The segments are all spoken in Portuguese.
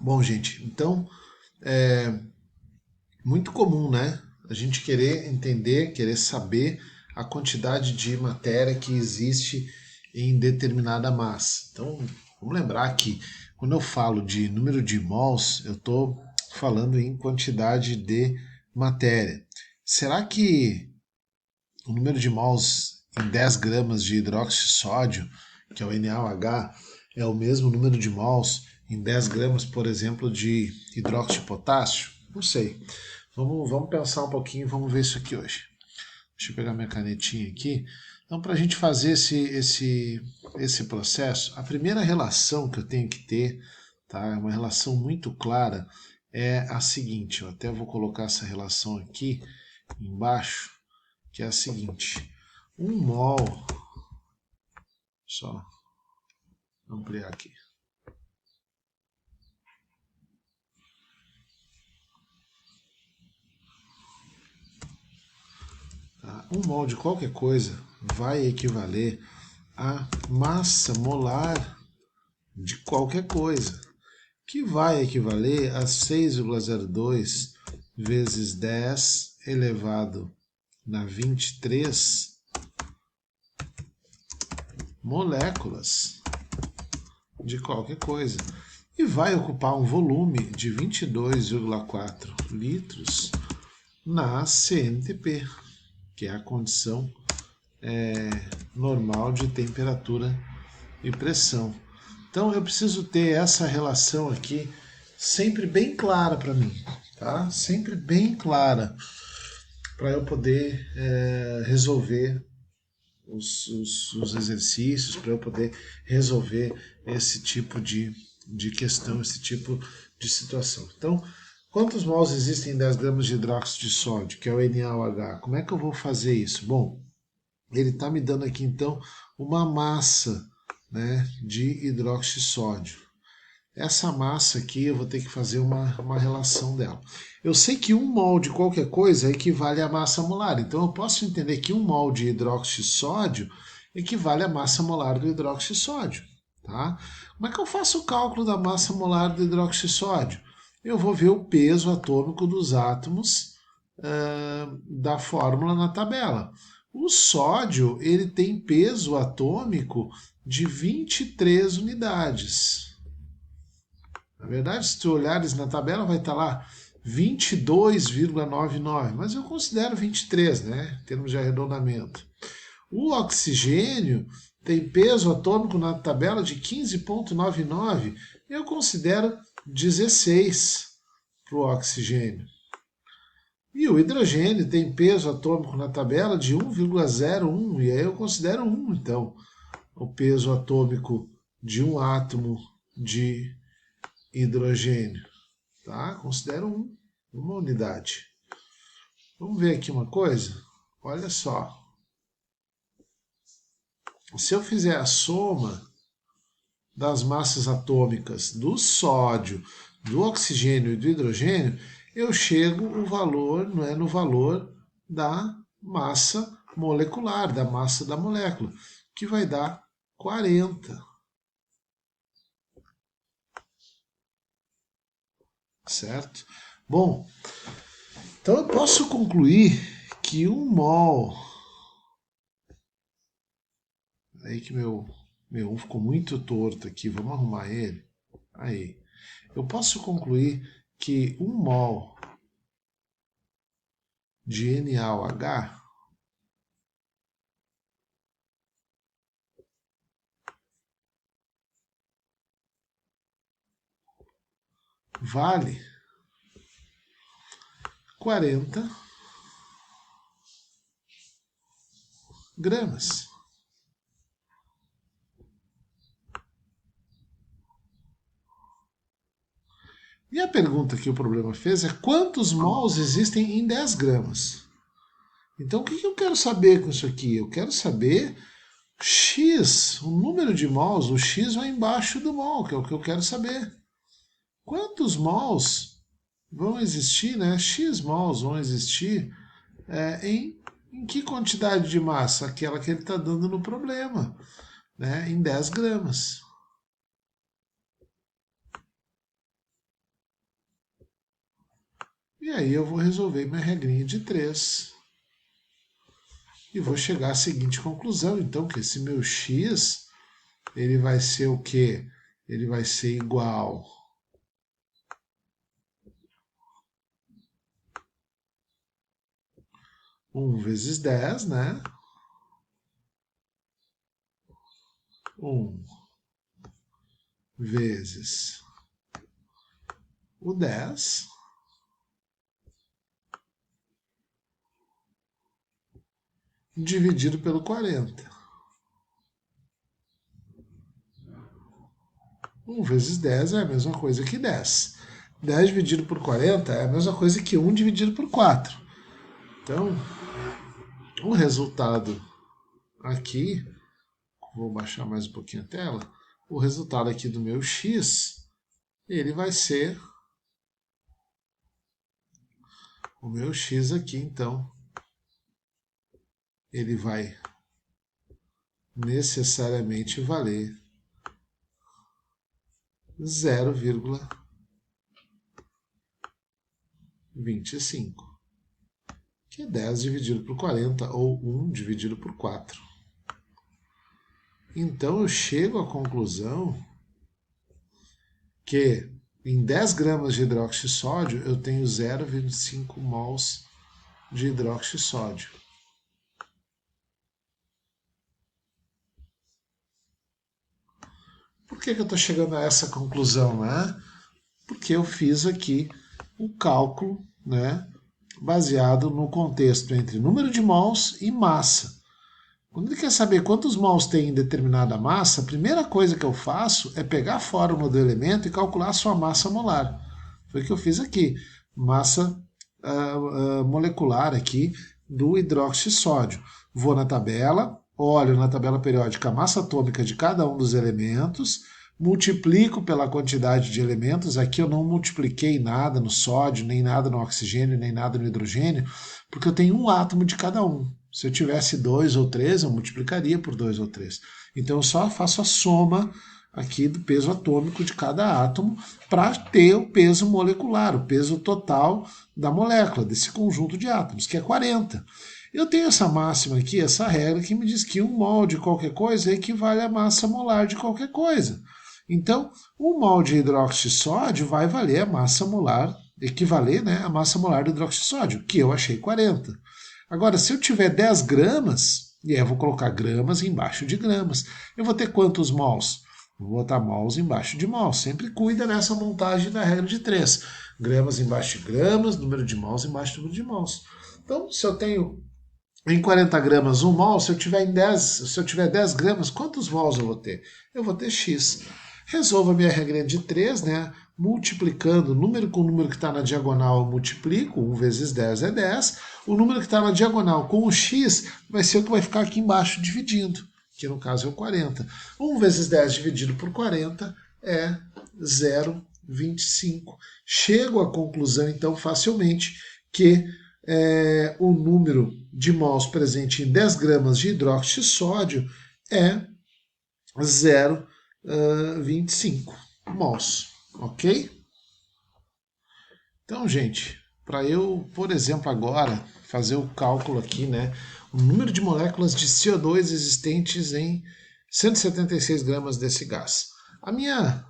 Bom, gente, então é muito comum, né? A gente querer entender, querer saber a quantidade de matéria que existe em determinada massa. Então, vamos lembrar que quando eu falo de número de mols, eu estou falando em quantidade de matéria. Será que o número de mols em 10 gramas de hidróxido de sódio, que é o NaOH, é o mesmo número de mols em 10 gramas, por exemplo, de hidróxido de potássio? Não sei. Vamos pensar um pouquinho e vamos ver isso aqui hoje. Deixa eu pegar minha canetinha aqui. Então, para a gente fazer esse processo, a primeira relação que eu tenho que ter, tá, é uma relação muito clara, é a seguinte. Eu até vou colocar essa relação aqui embaixo, que é a seguinte. Um mol, só ampliar aqui. Tá? Um mol de qualquer coisa vai equivaler à massa molar de qualquer coisa, que vai equivaler a 6,02 vezes 10 elevado na 23 moléculas de qualquer coisa. E vai ocupar um volume de 22,4 litros na CNTP, que é a condição normal de temperatura e pressão. Então eu preciso ter essa relação aqui sempre bem clara para mim, tá? Sempre bem clara para eu poder resolver os exercícios, para eu poder resolver esse tipo de questão, esse tipo de situação. Então, quantos mols existem em 10 gramas de hidróxido de sódio, que é o NaOH? Como é que eu vou fazer isso? Bom, ele está me dando aqui então uma massa, né, de hidróxido de sódio. Essa massa aqui eu vou ter que fazer uma relação dela. Eu sei que um mol de qualquer coisa equivale à massa molar, então eu posso entender que um mol de hidróxido de sódio equivale à massa molar do hidróxido de sódio. Tá? Como é que eu faço o cálculo da massa molar do hidróxido de sódio? Eu vou ver o peso atômico dos átomos da fórmula na tabela. O sódio ele tem peso atômico de 23 unidades. Na verdade, se tu olhares na tabela, vai estar lá 22,99, mas eu considero 23, né, em termos de arredondamento. O oxigênio tem peso atômico na tabela de 15,99, eu considero 16 para o oxigênio. E o hidrogênio tem peso atômico na tabela de 1,01, e aí eu considero 1, então, o peso atômico de um átomo de hidrogênio. Tá? Considero uma unidade. Vamos ver aqui uma coisa? Olha só. Se eu fizer a soma das massas atômicas do sódio, do oxigênio e do hidrogênio, eu chego no valor da massa molecular, da massa da molécula, que vai dar 40. Certo? Bom, então eu posso concluir que um mol. Aí que meu um ficou muito torto aqui, vamos arrumar ele. Aí. Eu posso concluir que um mol de NaOH vale 40 gramas. E a pergunta que o problema fez é quantos mols existem em 10 gramas? Então o que eu quero saber com isso aqui? Eu quero saber X, o número de mols, o X vai embaixo do mol, que é o que eu quero saber. Quantos mols vão existir, né? X mols vão existir em que quantidade de massa? Aquela que ele está dando no problema, né? Em 10 gramas. E aí eu vou resolver minha regrinha de 3 e vou chegar à seguinte conclusão, então, que esse meu x, ele vai ser o quê? Ele vai ser igual a 1 vezes 10, né? 1 vezes o 10 dividido pelo 40. 1 vezes 10 é a mesma coisa que 10. 10 dividido por 40 é a mesma coisa que 1 dividido por 4. Então, o resultado aqui, vou baixar mais um pouquinho a tela, o resultado aqui do meu x, ele vai ser, o meu x aqui, então, ele vai necessariamente valer 0,25, que é 10 dividido por 40, ou 1 dividido por 4. Então eu chego à conclusão que em 10 gramas de hidróxido de sódio eu tenho 0,25 mols de hidróxido de sódio. Por que eu estou chegando a essa conclusão, né? Porque eu fiz aqui o cálculo, né, baseado no contexto entre número de mols e massa. Quando ele quer saber quantos mols tem em determinada massa, a primeira coisa que eu faço é pegar a fórmula do elemento e calcular a sua massa molar. Foi o que eu fiz aqui. Massa molecular aqui do hidróxido de sódio. Vou na tabela, olho na tabela periódica a massa atômica de cada um dos elementos, multiplico pela quantidade de elementos. Aqui eu não multipliquei nada no sódio, nem nada no oxigênio, nem nada no hidrogênio, porque eu tenho um átomo de cada um. Se eu tivesse 2 ou 3, eu multiplicaria por 2 ou 3. Então eu só faço a soma aqui do peso atômico de cada átomo para ter o peso molecular, o peso total da molécula, desse conjunto de átomos, que é 40. Eu tenho essa máxima aqui, essa regra, que me diz que 1 mol de qualquer coisa equivale à massa molar de qualquer coisa. Então, 1 mol de hidróxido de sódio vai valer a massa molar, equivaler, né, à massa molar do hidróxido de sódio, que eu achei 40. Agora, se eu tiver 10 gramas, e aí eu vou colocar gramas embaixo de gramas, eu vou ter quantos mols? Vou botar mols embaixo de mols. Sempre cuida nessa montagem da regra de 3. Gramas embaixo de gramas, número de mols embaixo do número de mols. Então, se eu tenho em 40 gramas 1 mol, se eu tiver 10 gramas, quantos mols eu vou ter? Eu vou ter X. Resolvo a minha regra de 3, né? Multiplicando número com o número que está na diagonal, eu multiplico, 1 vezes 10 é 10. O número que está na diagonal com o x vai ser o que vai ficar aqui embaixo dividindo, que no caso é o 40. 1 vezes 10 dividido por 40 é 0,25. Chego à conclusão, então, facilmente, que o número de mols presente em 10 gramas de hidróxido de sódio é 0,25 mols, ok? Então, gente, para eu, por exemplo, agora fazer o cálculo aqui, né, o número de moléculas de CO2 existentes em 176 gramas desse gás. A minha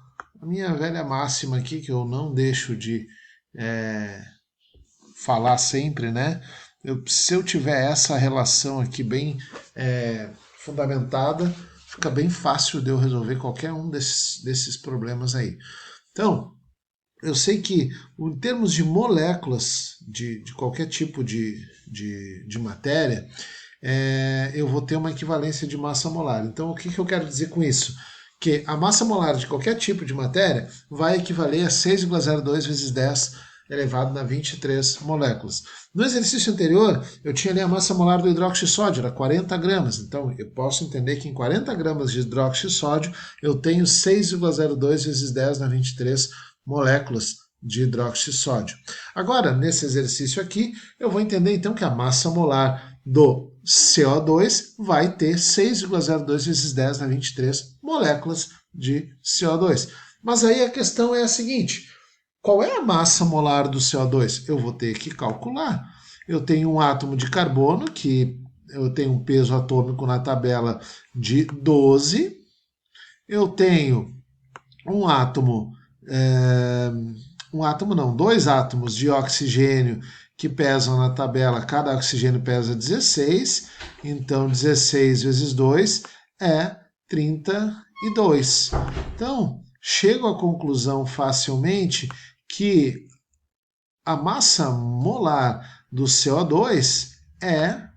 velha máxima aqui, que eu não deixo de falar sempre, né, se eu tiver essa relação aqui bem fundamentada, fica bem fácil de eu resolver qualquer um desses problemas aí. Então, eu sei que, em termos de moléculas de qualquer tipo de matéria, eu vou ter uma equivalência de massa molar. Então, o que eu quero dizer com isso? Que a massa molar de qualquer tipo de matéria vai equivaler a 6,02 vezes 10 elevado na 23 moléculas. No exercício anterior, eu tinha ali a massa molar do hidróxido de sódio, era 40 gramas. Então, eu posso entender que em 40 gramas de hidróxido de sódio, eu tenho 6,02 vezes 10 na 23 moléculas de hidróxido de sódio. Agora, nesse exercício aqui, eu vou entender então que a massa molar do CO2 vai ter 6,02 vezes 10 na 23 moléculas de CO2. Mas aí a questão é a seguinte: qual é a massa molar do CO2? Eu vou ter que calcular. Eu tenho um átomo de carbono, que eu tenho um peso atômico na tabela de 12. Eu tenho um átomo, dois átomos de oxigênio que pesam na tabela, cada oxigênio pesa 16, então 16 vezes 2 é 32. Então, chego à conclusão facilmente que a massa molar do CO2 é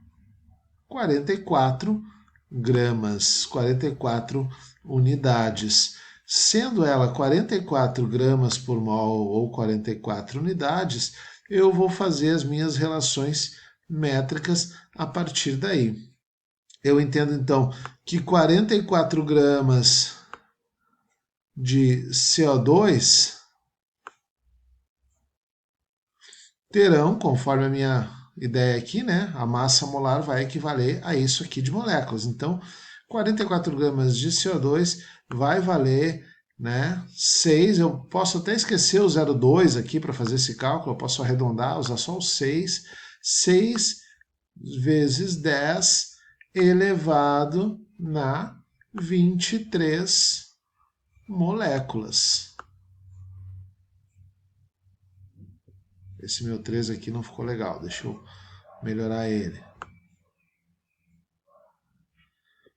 44 gramas, 44 unidades. Sendo ela 44 gramas por mol ou 44 unidades, eu vou fazer as minhas relações métricas a partir daí. Eu entendo então que 44 gramas de CO2 terão, conforme a minha ideia aqui, né, a massa molar vai equivaler a isso aqui de moléculas. Então, 44 gramas de CO2 vai valer, né, 6, eu posso até esquecer o 0,2 aqui para fazer esse cálculo, eu posso arredondar, usar só o 6, 6 vezes 10 elevado na 23 moléculas. Esse meu 3 aqui não ficou legal, deixa eu melhorar ele.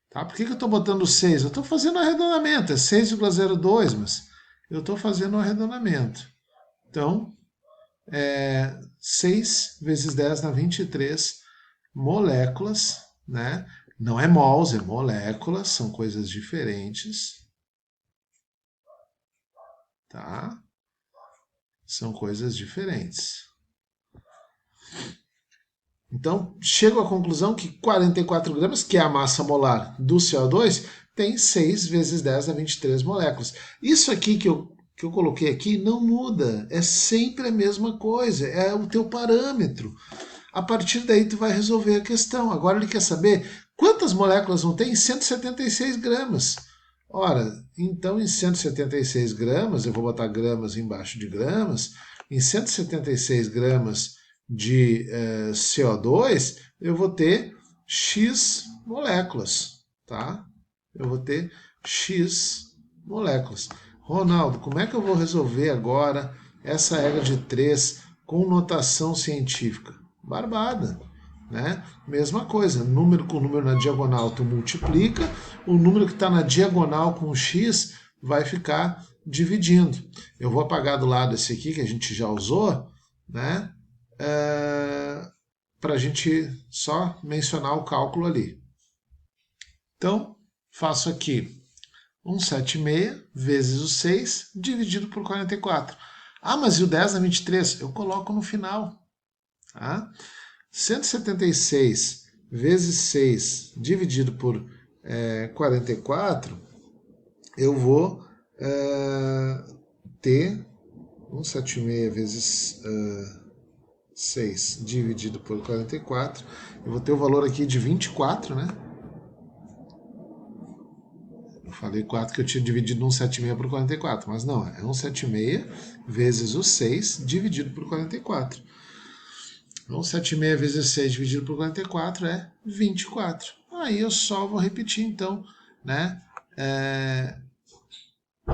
Tá? Por que eu estou botando 6? Eu estou fazendo arredondamento, é 6,02, mas eu estou fazendo um arredondamento. Então, 6 vezes 10 na 23 moléculas, né? Não é mols, é moléculas, são coisas diferentes. Tá? São coisas diferentes. Então, chego à conclusão que 44 gramas, que é a massa molar do CO2, tem 6 vezes 10 a 23 moléculas. Isso aqui que eu coloquei aqui não muda, é sempre a mesma coisa, é o teu parâmetro. A partir daí tu vai resolver a questão. Agora ele quer saber quantas moléculas não tem? 176 gramas. Ora, então em 176 gramas, eu vou botar gramas embaixo de gramas, em 176 gramas de CO2, eu vou ter X moléculas, tá? Eu vou ter X moléculas. Ronaldo, como é que eu vou resolver agora essa regra de 3 com notação científica? Barbada, né? Mesma coisa, número com número na diagonal tu multiplica, o número que está na diagonal com o X vai ficar dividindo. Eu vou apagar do lado esse aqui que a gente já usou, né? Para a gente só mencionar o cálculo ali. Então, faço aqui 176 vezes o 6 dividido por 44. Ah, mas e o 10 na 23? Eu coloco no final. Tá? 176 vezes 6 dividido por 44, eu vou ter 176 vezes 6 dividido por 44, eu vou ter o valor aqui de 24, né? Eu falei 4 que eu tinha dividido 176 por 44, mas não, é 176 vezes o 6 dividido por 44. Então, 176 vezes 6 dividido por 44 é 24. Aí eu só vou repetir, então, né?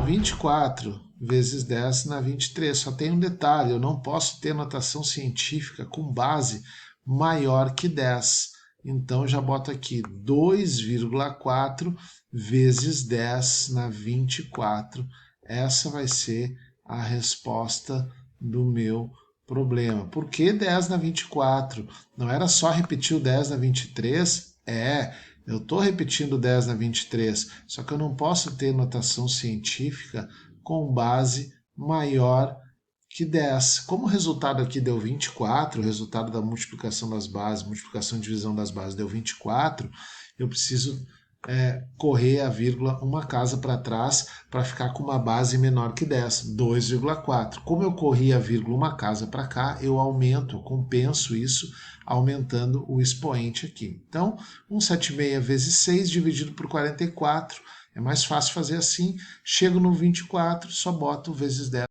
24 vezes 10 na 23. Só tem um detalhe, eu não posso ter notação científica com base maior que 10. Então, já boto aqui 2,4 vezes 10 na 24. Essa vai ser a resposta do meu problema. Por que 10 na 24? Não era só repetir o 10 na 23? Eu estou repetindo 10 na 23, só que eu não posso ter notação científica com base maior que 10. Como o resultado aqui deu 24, o resultado da multiplicação das bases, multiplicação e divisão das bases deu 24, eu preciso correr a vírgula uma casa para trás para ficar com uma base menor que 10, 2,4. Como eu corri a vírgula uma casa para cá, eu aumento, eu compenso isso aumentando o expoente aqui. Então, 176 vezes 6 dividido por 44, é mais fácil fazer assim, chego no 24, só boto vezes 10.